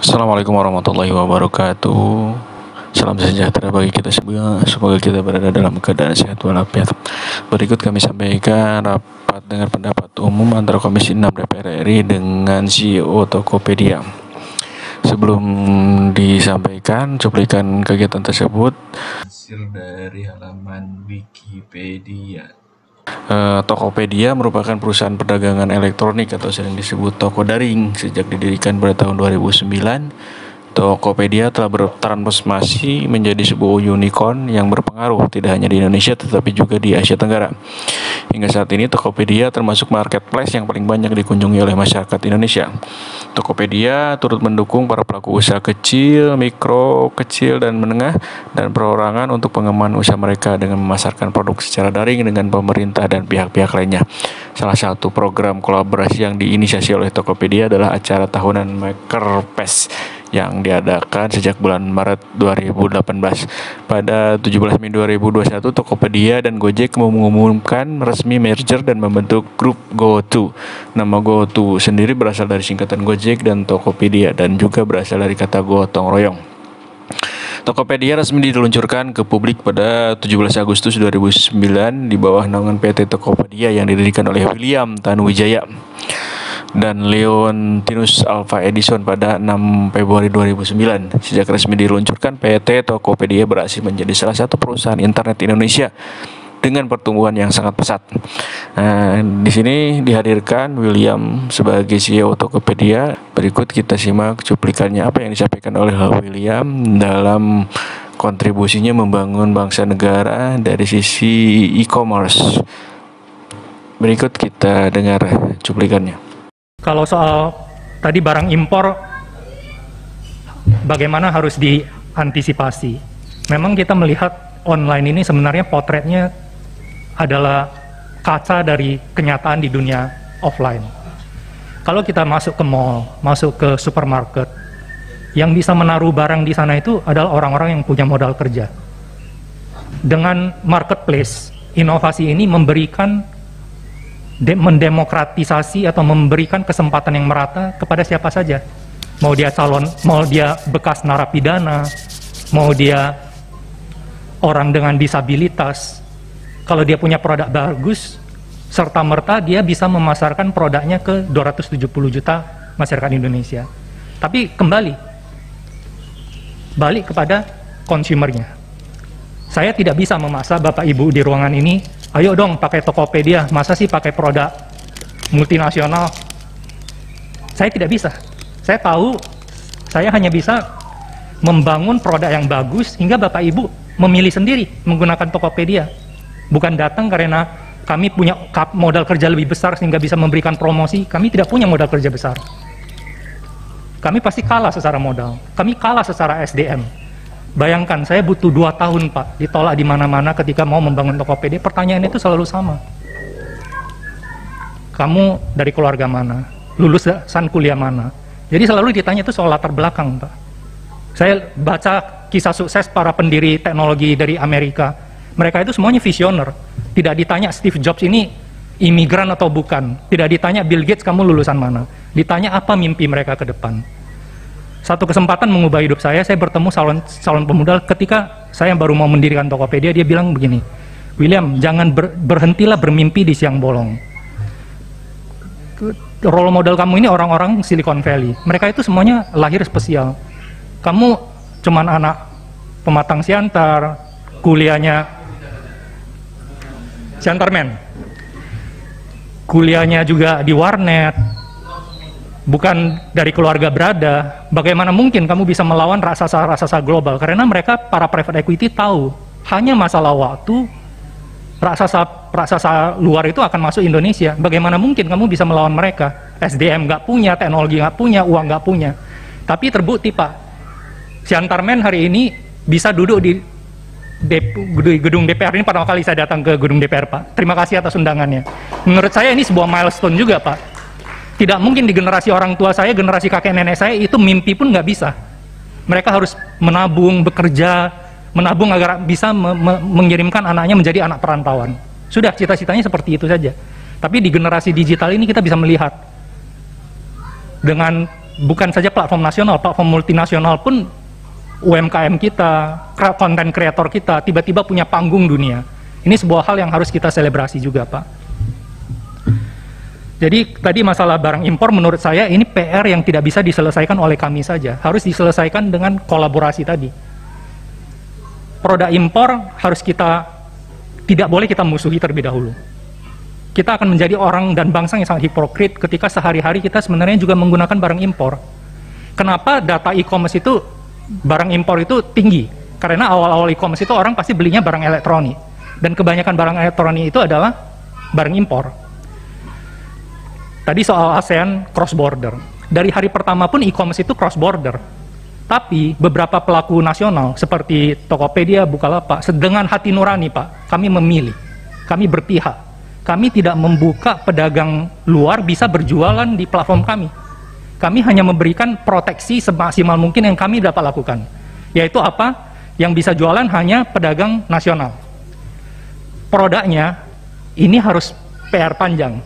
Assalamualaikum warahmatollahi wabarakatuh. Salam sejahtera bagi kita semua. Semoga kita berada dalam keadaan sehat walafiat. Berikut kami sampaikan rapat dengar pendapat umum antara Komisi 6 DPR RI dengan CEO Tokopedia. Sebelum disampaikan cuplikan kegiatan tersebut, hasil dari halaman Wikipedia. Tokopedia merupakan perusahaan perdagangan elektronik atau sering disebut toko daring. Sejak didirikan pada tahun 2009, Tokopedia telah bertransformasi menjadi sebuah unicorn yang berpengaruh tidak hanya di Indonesia tetapi juga di Asia Tenggara. Hingga saat ini Tokopedia termasuk marketplace yang paling banyak dikunjungi oleh masyarakat Indonesia. Tokopedia turut mendukung para pelaku usaha kecil, mikro, kecil, dan menengah, dan perorangan untuk pengembangan usaha mereka dengan memasarkan produk secara daring dengan pemerintah dan pihak-pihak lainnya. Salah satu program kolaborasi yang diinisiasi oleh Tokopedia adalah acara tahunan Makerfest yang diadakan sejak bulan Maret 2018. Pada 17 Mei 2021, Tokopedia dan Gojek mengumumkan resmi merger dan membentuk grup GoTo. Nama GoTo sendiri berasal dari singkatan Gojek dan Tokopedia dan juga berasal dari kata gotong royong. Tokopedia resmi diluncurkan ke publik pada 17 Agustus 2009 di bawah naungan PT Tokopedia yang didirikan oleh William Tanuwijaya dan Leontinus Alva Edison pada 6 Februari 2009. Sejak resmi diluncurkan, PT Tokopedia berhasil menjadi salah satu perusahaan internet Indonesia dengan pertumbuhan yang sangat pesat. Di sini dihadirkan William sebagai CEO Tokopedia. Berikut kita simak cuplikannya apa yang disampaikan oleh William dalam kontribusinya membangun bangsa negara dari sisi e-commerce. Berikut kita dengar cuplikannya. Kalau soal tadi barang impor, bagaimana harus diantisipasi? Memang kita melihat online ini sebenarnya potretnya adalah kaca dari kenyataan di dunia offline. Kalau kita masuk ke mall, masuk ke supermarket, yang bisa menaruh barang di sana itu adalah orang-orang yang punya modal kerja. Dengan marketplace, inovasi ini mendemokratisasi atau memberikan kesempatan yang merata kepada siapa saja. Mau dia calon, mau dia bekas narapidana, mau dia orang dengan disabilitas. Kalau dia punya produk bagus, serta-merta dia bisa memasarkan produknya ke 270 juta masyarakat Indonesia. Tapi balik kepada konsumernya. Saya tidak bisa memaksa Bapak Ibu di ruangan ini, ayo dong pakai Tokopedia, masa sih pakai produk multinasional? Saya tidak bisa. Saya tahu saya hanya bisa membangun produk yang bagus hingga Bapak Ibu memilih sendiri menggunakan Tokopedia. Bukan datang karena kami punya modal kerja lebih besar sehingga bisa memberikan promosi. Kami tidak punya modal kerja besar. Kami pasti kalah secara modal. Kami kalah secara SDM. Bayangkan, saya butuh 2 tahun, Pak, ditolak di mana-mana ketika mau membangun Tokopedia. Pertanyaan itu selalu sama. Kamu dari keluarga mana? Lulusan kuliah mana? Jadi selalu ditanya itu soal latar belakang, Pak. Saya baca kisah sukses para pendiri teknologi dari Amerika. Mereka itu semuanya visioner. Tidak ditanya Steve Jobs ini imigran atau bukan. Tidak ditanya Bill Gates kamu lulusan mana. Ditanya apa mimpi mereka ke depan. Satu kesempatan mengubah hidup saya bertemu calon pemuda ketika saya baru mau mendirikan Tokopedia. Dia bilang begini, William, jangan berhentilah bermimpi di siang bolong. Role model kamu ini orang-orang Silicon Valley. Mereka itu semuanya lahir spesial. Kamu cuman anak pematang siantar, kuliahnya siantarmen, kuliahnya juga di warnet, bukan dari keluarga berada. Bagaimana mungkin kamu bisa melawan raksasa-raksasa global? Karena mereka, para private equity, tahu hanya masalah waktu raksasa luar itu akan masuk Indonesia. Bagaimana mungkin kamu bisa melawan mereka? SDM nggak punya, teknologi nggak punya, uang nggak punya. Tapi terbukti, Pak, siantarmen hari ini bisa duduk di gedung DPR ini. Pertama kali saya datang ke gedung DPR, Pak. Terima kasih atas undangannya. Menurut saya ini sebuah milestone juga, Pak. Tidak mungkin di generasi orang tua saya, generasi kakek nenek saya, itu mimpi pun nggak bisa. Mereka harus menabung, bekerja, menabung agar bisa mengirimkan anaknya menjadi anak perantauan. Sudah, cita-citanya seperti itu saja. Tapi di generasi digital ini kita bisa melihat dengan bukan saja platform nasional, platform multinasional pun UMKM kita, konten kreator kita tiba-tiba punya panggung dunia. Ini sebuah hal yang harus kita selebrasi juga, Pak. Jadi tadi masalah barang impor menurut saya ini PR yang tidak bisa diselesaikan oleh kami saja, harus diselesaikan dengan kolaborasi tadi. Produk impor harus tidak boleh kita musuhi terlebih dahulu. Kita akan menjadi orang dan bangsa yang sangat hipokrit ketika sehari-hari kita sebenarnya juga menggunakan barang impor. Kenapa data e-commerce itu, barang impor itu tinggi? Karena awal-awal e-commerce itu orang pasti belinya barang elektronik. Dan kebanyakan barang elektronik itu adalah barang impor. Tadi soal ASEAN cross border. Dari hari pertama pun e-commerce itu cross border. Tapi beberapa pelaku nasional seperti Tokopedia, Bukalapak, dengan hati nurani, Pak, kami memilih, kami berpihak. Kami tidak membuka pedagang luar bisa berjualan di platform kami. Kami hanya memberikan proteksi semaksimal mungkin yang kami dapat lakukan. Yaitu apa? Yang bisa jualan hanya pedagang nasional. Produknya ini harus PR panjang.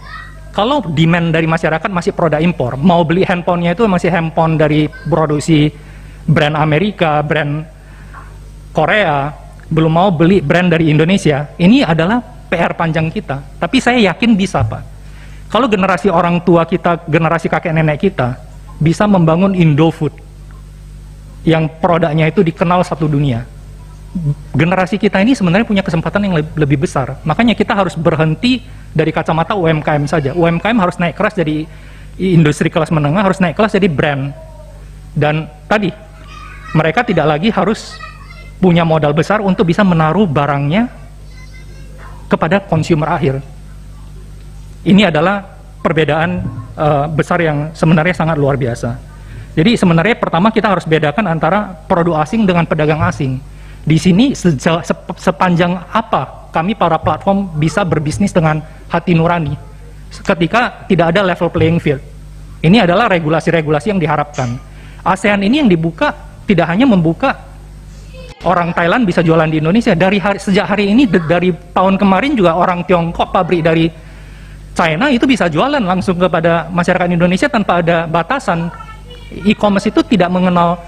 Kalau demand dari masyarakat masih produk impor, mau beli handphonenya itu masih handphone dari produksi brand Amerika, brand Korea, belum mau beli brand dari Indonesia, ini adalah PR panjang kita. Tapi saya yakin bisa, Pak. Kalau generasi orang tua kita, generasi kakek nenek kita, bisa membangun Indofood, yang produknya itu dikenal satu dunia. Generasi kita ini sebenarnya punya kesempatan yang lebih besar. Makanya kita harus berhenti dari kacamata UMKM saja. UMKM harus naik kelas jadi industri kelas menengah, harus naik kelas jadi brand. Dan tadi, mereka tidak lagi harus punya modal besar untuk bisa menaruh barangnya kepada konsumer akhir. Ini adalah perbedaan besar yang sebenarnya sangat luar biasa. Jadi sebenarnya pertama kita harus bedakan antara produk asing dengan pedagang asing. Di sini sepanjang apa kami para platform bisa berbisnis dengan hati nurani ketika tidak ada level playing field. Ini adalah regulasi-regulasi yang diharapkan. ASEAN ini yang dibuka tidak hanya membuka orang Thailand bisa jualan di Indonesia. Sejak hari ini, dari tahun kemarin juga orang Tiongkok, pabrik dari China itu bisa jualan langsung kepada masyarakat Indonesia tanpa ada batasan. E-commerce itu tidak mengenal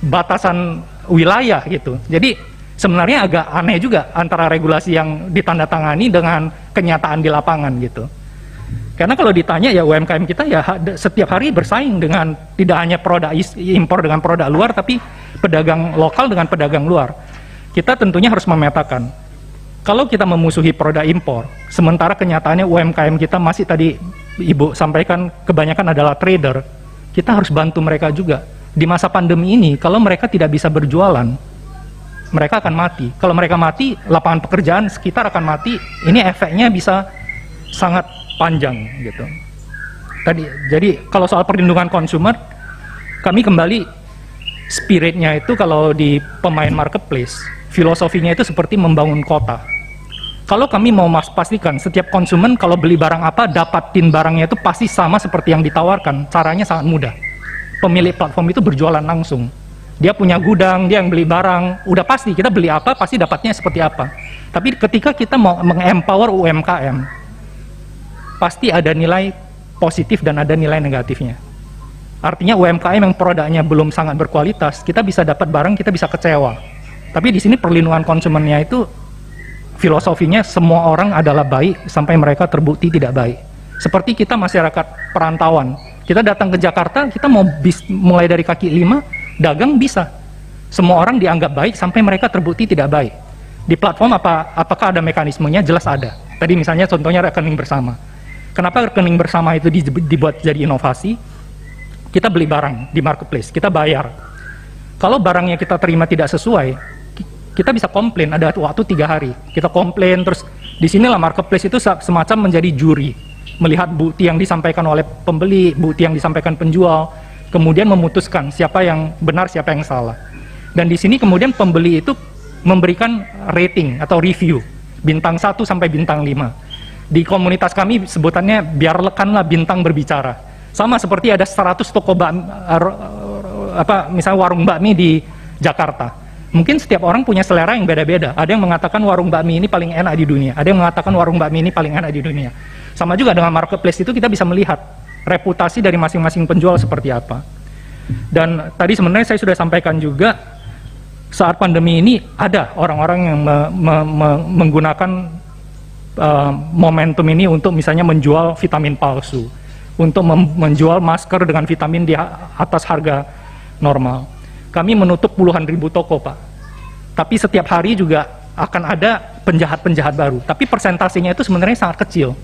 batasan wilayah gitu. Jadi sebenarnya agak aneh juga antara regulasi yang ditandatangani dengan kenyataan di lapangan gitu. Karena kalau ditanya ya UMKM kita ya setiap hari bersaing dengan tidak hanya produk impor dengan produk luar, tapi pedagang lokal dengan pedagang luar. Kita tentunya harus memetakan. Kalau kita memusuhi produk impor, sementara kenyataannya UMKM kita masih tadi Ibu sampaikan kebanyakan adalah trader, kita harus bantu mereka juga. Di masa pandemi ini, kalau mereka tidak bisa berjualan, mereka akan mati. Kalau mereka mati, lapangan pekerjaan sekitar akan mati. Ini efeknya bisa sangat panjang gitu. Jadi kalau soal perlindungan konsumer, kami kembali spiritnya itu kalau di pemain marketplace, filosofinya itu seperti membangun kota. Kalau kami mau pastikan setiap konsumen kalau beli barang apa, dapatin barangnya itu pasti sama seperti yang ditawarkan. Caranya sangat mudah. Pemilik platform itu berjualan langsung. Dia punya gudang, dia yang beli barang, udah pasti kita beli apa, pasti dapatnya seperti apa. Tapi ketika kita mau mengempower UMKM, pasti ada nilai positif dan ada nilai negatifnya. Artinya UMKM yang produknya belum sangat berkualitas, kita bisa dapat barang, kita bisa kecewa. Tapi di sini perlindungan konsumennya itu, filosofinya semua orang adalah baik sampai mereka terbukti tidak baik. Seperti kita masyarakat perantauan, kita datang ke Jakarta, kita mau mulai dari kaki lima, dagang bisa. Semua orang dianggap baik sampai mereka terbukti tidak baik. Di platform apakah ada mekanismenya? Jelas ada. Tadi misalnya contohnya rekening bersama. Kenapa rekening bersama itu dibuat jadi inovasi? Kita beli barang di marketplace, kita bayar. Kalau barangnya kita terima tidak sesuai, kita bisa komplain, ada waktu 3 hari. Kita komplain, terus disinilah marketplace itu semacam menjadi juri. Melihat bukti yang disampaikan oleh pembeli, bukti yang disampaikan penjual, kemudian memutuskan siapa yang benar, siapa yang salah. Dan di sini kemudian pembeli itu memberikan rating atau review, bintang 1 sampai bintang 5. Di komunitas kami sebutannya biar lekanlah bintang berbicara. Sama seperti ada 100 toko misalnya warung bakmi di Jakarta. Mungkin setiap orang punya selera yang beda-beda. Ada yang mengatakan warung bakmi ini paling enak di dunia. Ada yang mengatakan warung bakmi ini paling enak di dunia. Sama juga dengan marketplace itu kita bisa melihat reputasi dari masing-masing penjual seperti apa. Dan tadi sebenarnya saya sudah sampaikan juga, saat pandemi ini ada orang-orang yang menggunakan momentum ini untuk misalnya menjual vitamin palsu, untuk menjual masker dengan vitamin di atas harga normal. Kami menutup puluhan ribu toko, Pak. Tapi setiap hari juga akan ada penjahat-penjahat baru. Tapi persentasenya itu sebenarnya sangat kecil.